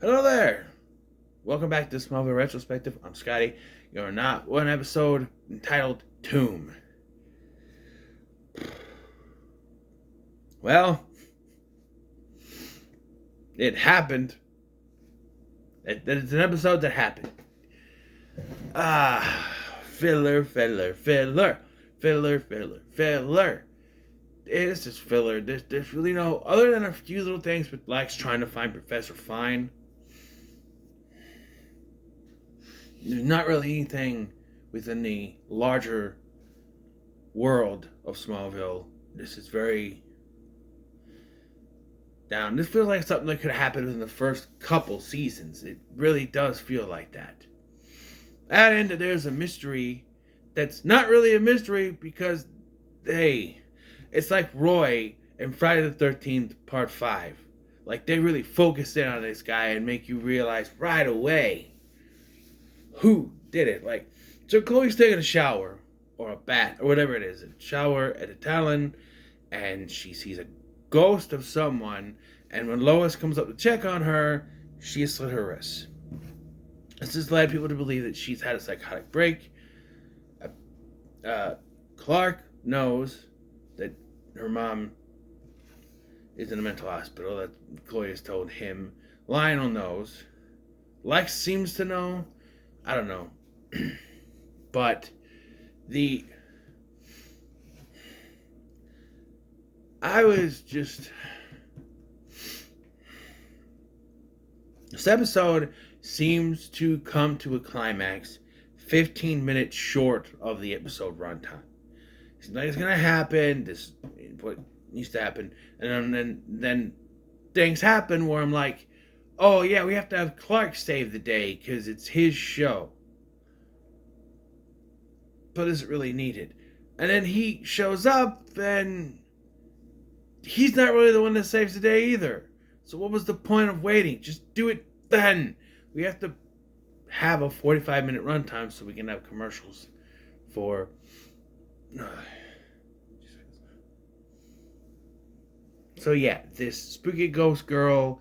Hello there. Welcome back to Smallville Retrospective. I'm Scotty. You're not one episode entitled Tomb. Well, it happened. It's an episode that happened. Filler. It's just filler. There's really no, other than a few little things with Lex trying to find Professor Fine, there's not really anything within the larger world of Smallville. This is very down. This feels like something that could happen in the first couple seasons. It really does feel like that. And there's a mystery that's not really a mystery because, hey, it's like Roy in Friday the 13th Part 5. Like, they really focus in on this guy and make you realize right away who did it. Like, so Chloe's taking a shower, or a bath, or whatever it is. A shower at a Talon, and she sees a ghost of someone, and when Lois comes up to check on her, she has slit her wrists. This has led people to believe that she's had a psychotic break. Clark knows that her mom is in a mental hospital. That Chloe has told him. Lionel knows. Lex seems to know. I don't know. But this episode seems to come to a climax 15 minutes short of the episode runtime. It's like it's gonna happen. This is what needs to happen, and then things happen where I'm like, oh yeah, we have to have Clark save the day because it's his show. But is it really needed? And then he shows up, and he's not really the one that saves the day either. So what was the point of waiting? Just do it then. We have to have a 45-minute runtime so we can have commercials for. So yeah, this spooky ghost girl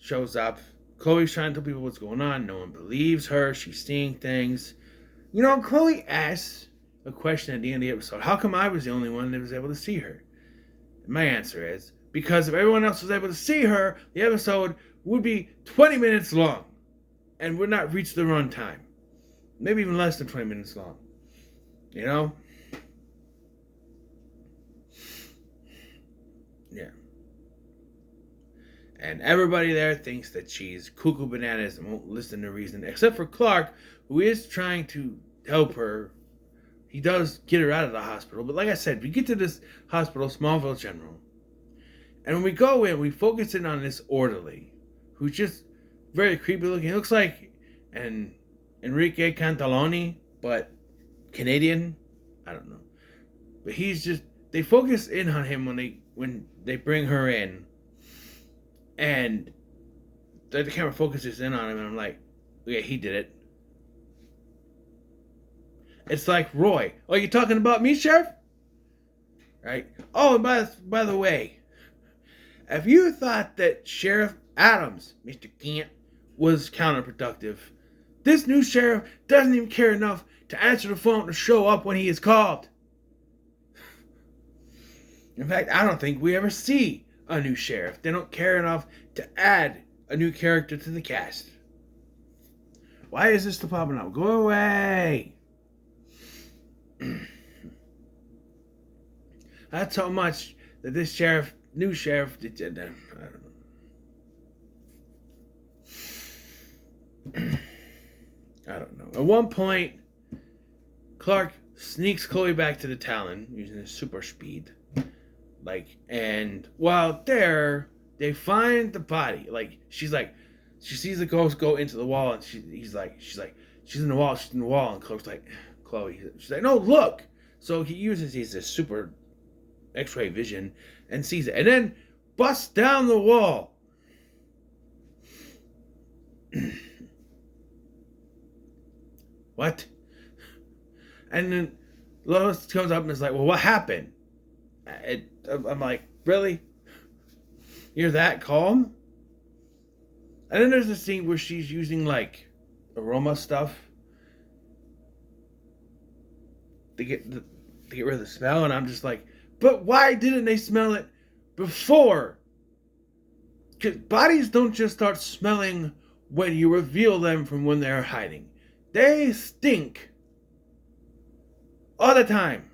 shows up. Chloe's trying to tell people what's going on. No one believes her. She's seeing things. You know, Chloe asks a question at the end of the episode. How come I was the only one that was able to see her? And my answer is, because if everyone else was able to see her, the episode would be 20 minutes long and would not reach the runtime. Maybe even less than 20 minutes long. You know? Yeah. And everybody there thinks that she's cuckoo bananas and won't listen to reason, except for Clark, who is trying to help her. He does get her out of the hospital, but like I said, we get to this hospital, Smallville General, and when we go in, we focus in on this orderly, who's just very creepy looking. He looks like an Enrique Cantaloni, but Canadian. I don't know, but he's just. They focus in on him when they bring her in. And the camera focuses in on him, and I'm like, yeah, he did it. It's like Roy. Oh, you talking about me, Sheriff? Right? Oh, and by the way, if you thought that Sheriff Adams, Mr. Kent, was counterproductive, this new sheriff doesn't even care enough to answer the phone to show up when he is called. In fact, I don't think we ever see a new sheriff. They don't care enough to add a new character to the cast. Why is this still popping up? Go away! That's how much that this new sheriff, I don't know. I don't know. At one point, Clark sneaks Chloe back to the Talon using his super speed. And while there, they find the body. She sees the ghost go into the wall, and she's in the wall, and Chloe's like, she's like, no, look. So he uses his super X-ray vision and sees it, and then busts down the wall. What? And then Lois comes up and is like, well, what happened? I'm like, really? You're that calm? And then there's a scene where she's using like aroma stuff to get rid of the smell, and I'm just like, but why didn't they smell it before? Because bodies don't just start smelling when you reveal them from when they're hiding. They stink all the time.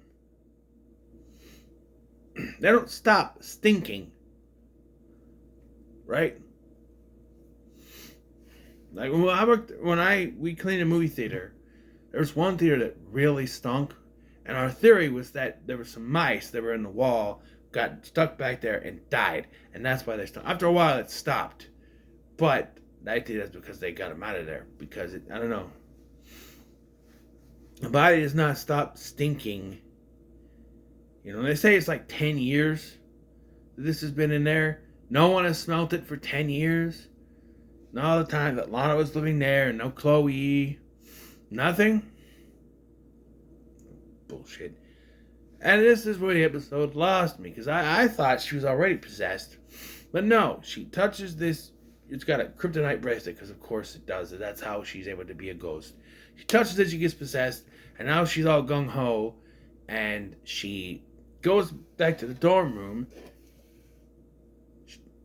They don't stop stinking. Right? Like we cleaned a movie theater, there was one theater that really stunk, and our theory was that there were some mice that were in the wall, got stuck back there and died, and that's why they stunk. After a while, it stopped, but I think that's because they got them out of there, because I don't know. The body does not stop stinking. You know, they say it's like 10 years that this has been in there. No one has smelt it for 10 years. Not all the time that Lana was living there, and no Chloe. Nothing. Bullshit. And this is where the episode lost me, because I thought she was already possessed. But no, she touches this. It's got a kryptonite bracelet, because of course it does. That's how she's able to be a ghost. She touches it, she gets possessed, and now she's all gung-ho, and she goes back to the dorm room,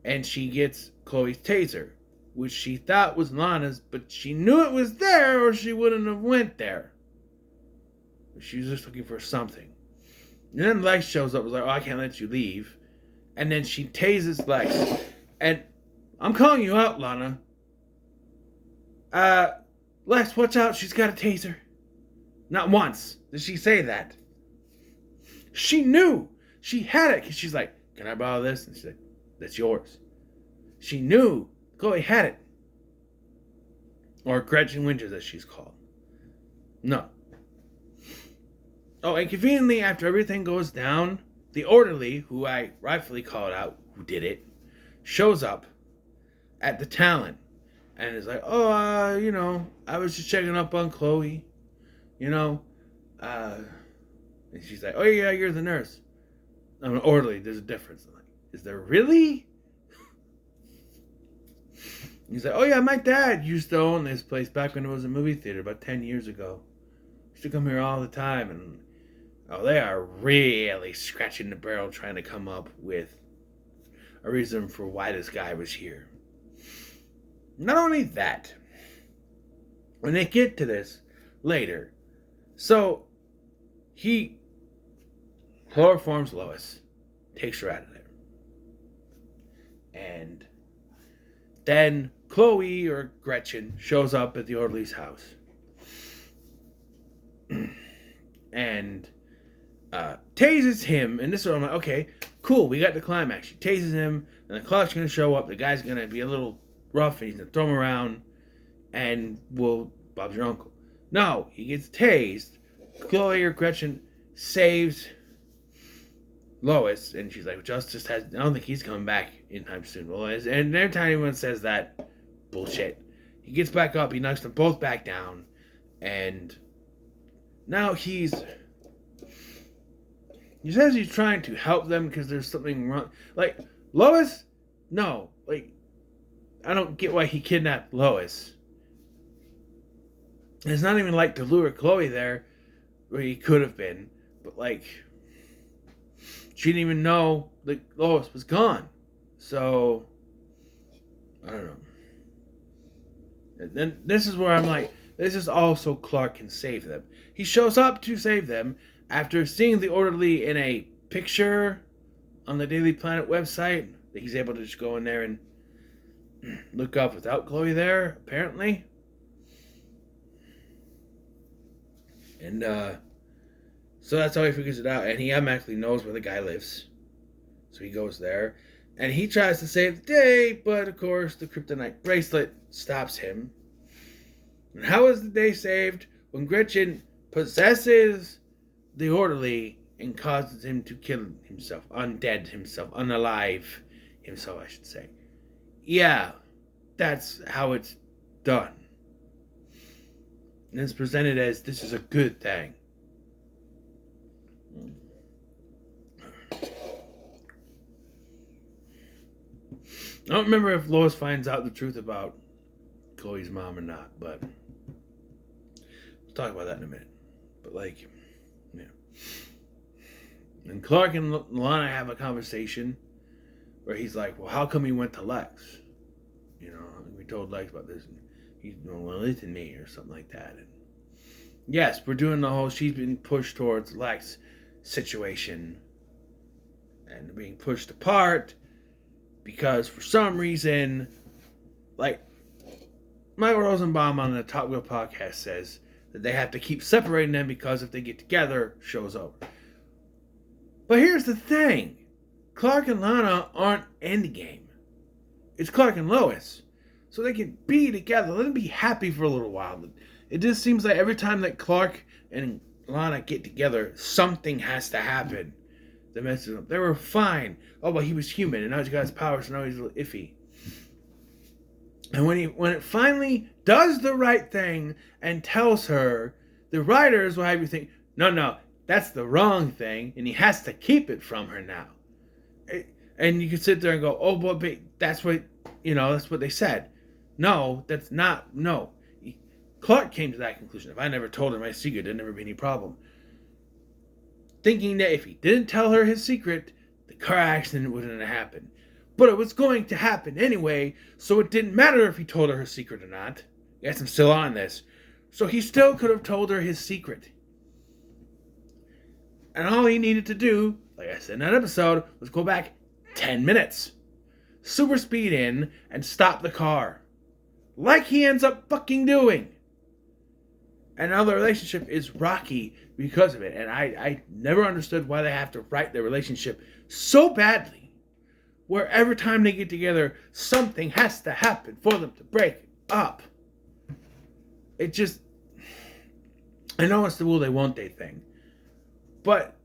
and she gets Chloe's taser, which she thought was Lana's, but she knew it was there or she wouldn't have went there. She was just looking for something. And then Lex shows up, was like, oh, I can't let you leave. And then she tases Lex. And I'm calling you out, Lana. Lex, watch out, she's got a taser. Not once did she say that. She knew she had it, because she's like, can I borrow this? And she's like, that's yours. She knew Chloe had it. Or Gretchen Winters, as she's called. No. Oh, and conveniently, after everything goes down, the orderly, who I rightfully called out, who did it, shows up at the Talon. And is like, oh, I was just checking up on Chloe. And she's like, oh, yeah, you're the nurse. I'm an orderly. There's a difference. I'm like, is there really? He's like, oh, yeah, my dad used to own this place back when it was a movie theater about 10 years ago. Used to come here all the time. And, they are really scratching the barrel trying to come up with a reason for why this guy was here. Not only that, when they get to this later, so he chloroforms Lois, takes her out of there. And then Chloe or Gretchen shows up at the orderly's house. And tases him. And this is where I'm like, okay, cool, we got the climax. She tases him, and the clock's going to show up. The guy's going to be a little rough, and he's going to throw him around, and Bob's your uncle. No, he gets tased. Chloe or Gretchen saves Lois, and she's like, Justice has, I don't think he's coming back anytime soon. Well, and every time anyone says that, bullshit. He gets back up, he knocks them both back down, and now he says he's trying to help them because there's something wrong. Like, Lois? No. Like, I don't get why he kidnapped Lois. It's not even like to lure Chloe there, where he could have been. But, like, she didn't even know that Lois was gone. So, I don't know. And then this is where I'm like, this is all so Clark can save them. He shows up to save them after seeing the orderly in a picture on the Daily Planet website that he's able to just go in there and look up without Chloe there, apparently. And so that's how he figures it out. And he automatically knows where the guy lives. So he goes there. And he tries to save the day, but of course the kryptonite bracelet stops him. And how is the day saved? When Gretchen possesses the orderly and causes him to kill himself, unalive himself, I should say. Yeah, that's how it's done. And it's presented as this is a good thing. I don't remember if Lois finds out the truth about Chloe's mom or not, but we'll talk about that in a minute. But like, yeah. And Clark and Lana have a conversation where he's like, well, how come he went to Lex? You know, we told Lex about this, and he's going, well, listen to me, or something like that. And yes, we're doing the whole she's been pushed towards Lex situation and being pushed apart because for some reason, like Michael Rosenbaum on the Top Wheel podcast says that they have to keep separating them because if they get together, show's over. But here's the thing. Clark and Lana aren't endgame. It's Clark and Lois. So they can be together. Let them be happy for a little while. It just seems like every time that Clark and Lana get together, something has to happen that messes up. They were fine. Oh, but he was human, and now he's got his powers, so now he's a little iffy. And when it finally does the right thing and tells her, the writers will have you think, no, that's the wrong thing, and he has to keep it from her now. And you can sit there and go, oh, but that's what, that's what they said. No, that's not, no. Clark came to that conclusion. If I never told her my secret, there'd never be any problem. Thinking that if he didn't tell her his secret, the car accident wouldn't have happened. But it was going to happen anyway, so it didn't matter if he told her her secret or not. Yes, I'm still on this. So he still could have told her his secret. And all he needed to do, like I said in that episode, was go back 10 minutes. Super speed in and stop the car. Like he ends up fucking doing. And now the relationship is rocky because of it. And I never understood why they have to write their relationship so badly. Where every time they get together, something has to happen for them to break up. It just... I know it's the will they won't they thing. But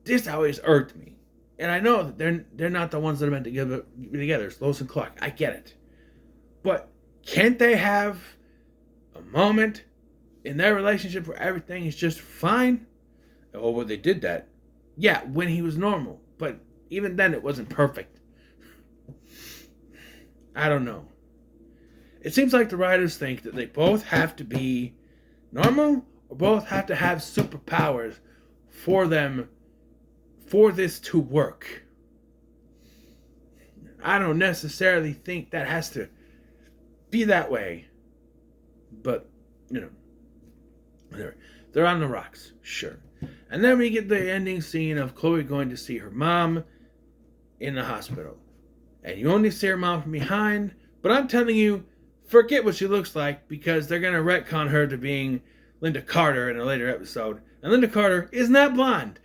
this always irked me. And I know that they're not the ones that are meant to be together. It's Lois and Clark. I get it. But can't they have a moment in their relationship where everything is just fine? Oh, well, they did that. Yeah, when he was normal. But even then, it wasn't perfect. I don't know. It seems like the writers think that they both have to be normal or both have to have superpowers for this to work. I don't necessarily think that has to be that way. But, whatever. They're on the rocks, sure. And then we get the ending scene of Chloe going to see her mom in the hospital. And you only see her mom from behind, but I'm telling you, forget what she looks like because they're going to retcon her to being Linda Carter in a later episode. And Linda Carter is not blonde.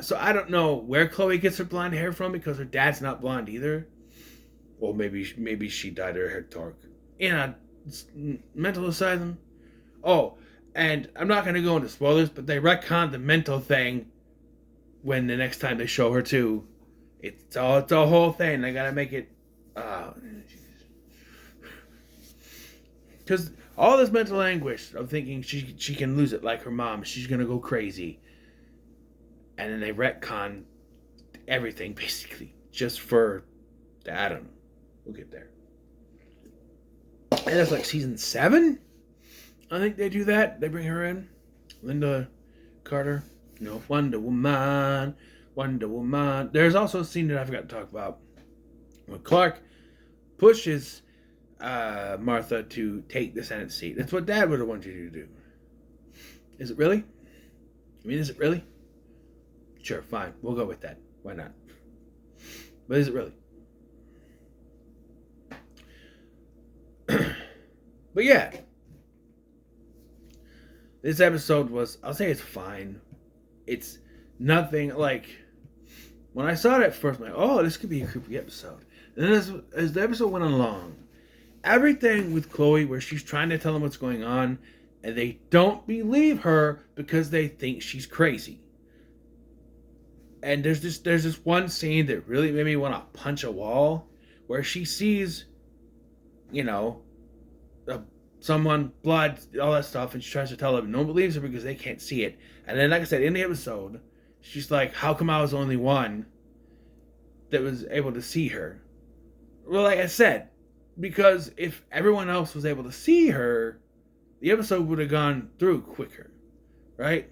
So I don't know where Chloe gets her blonde hair from because her dad's not blonde either. Well, maybe she dyed her hair dark in a mental asylum. Oh, and I'm not going to go into spoilers, but they retconned the mental thing when the next time they show her too. It's a whole thing. I gotta make it. Because all this mental anguish of thinking she can lose it like her mom, she's gonna go crazy, and then they retcon everything basically just for I don't know. We'll get there. And that's like season 7. I think they do that. They bring her in, Linda Carter. Wonder Woman. There's also a scene that I forgot to talk about when Clark pushes Martha to take the Senate seat. That's what Dad would have wanted you to do. Is it really? Is it really? Sure, fine. We'll go with that. Why not? But is it really? But yeah. This episode was, I'll say it's fine. It's nothing like... When I saw it at first, I'm like, oh, this could be a creepy episode. And then as the episode went along, everything with Chloe where she's trying to tell them what's going on, and they don't believe her because they think she's crazy. And there's this one scene that really made me want to punch a wall, where she sees, someone, blood, all that stuff, and she tries to tell them. No one believes her because they can't see it. And then, like I said, in the episode, she's like, how come I was the only one that was able to see her? Well, like I said, because if everyone else was able to see her, the episode would have gone through quicker, right?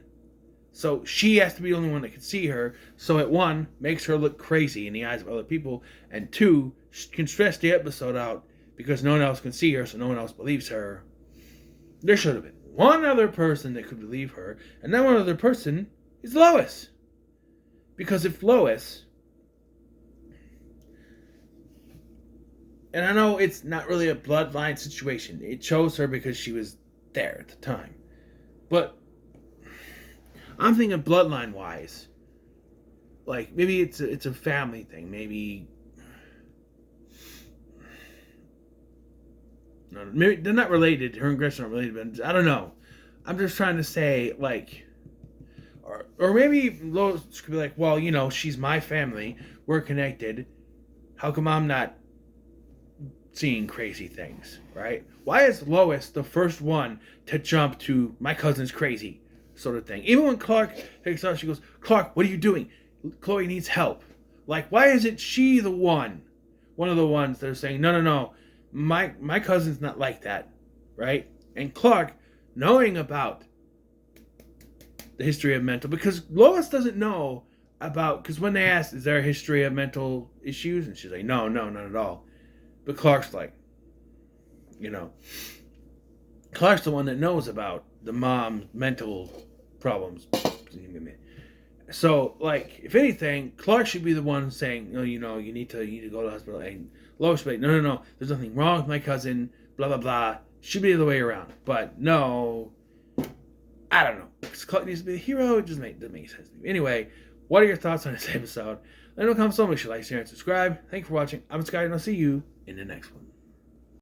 So she has to be the only one that can see her. So it one, makes her look crazy in the eyes of other people, and two, can stress the episode out because no one else can see her, so no one else believes her. There should have been one other person that could believe her, and that one other person is Lois. Because if Lois, and I know it's not really a bloodline situation, it chose her because she was there at the time, but I'm thinking bloodline wise, like maybe it's a family thing, maybe. No, maybe they're not related. Her and Gretchen are related, but I don't know. I'm just trying to say, like, or maybe Lois could be like, well, you know, she's my family. We're connected. How come I'm not seeing crazy things, right? Why is Lois the first one to jump to my cousin's crazy sort of thing? Even when Clark takes off, she goes, Clark, what are you doing? Chloe needs help. Like, why isn't she the one of the ones that are saying, no, my cousin's not like that, right? And Clark, knowing about the history of mental, because Lois doesn't know about, because when they asked, is there a history of mental issues? And she's like, no, not at all. But Clark's like, you know, Clark's the one that knows about the mom's mental problems. So, like, if anything, Clark should be the one saying, no, you need to go to the hospital. And Lois should be like, no, there's nothing wrong with my cousin, blah, blah, blah. Should be the other way around. But no, I don't know. Because Clark needs to be the hero. It just doesn't make sense to me. Anyway, what are your thoughts on this episode? Let me know in the comments below. Make sure you like, share, and subscribe. Thank you for watching. I'm Scott, and I'll see you in the next one.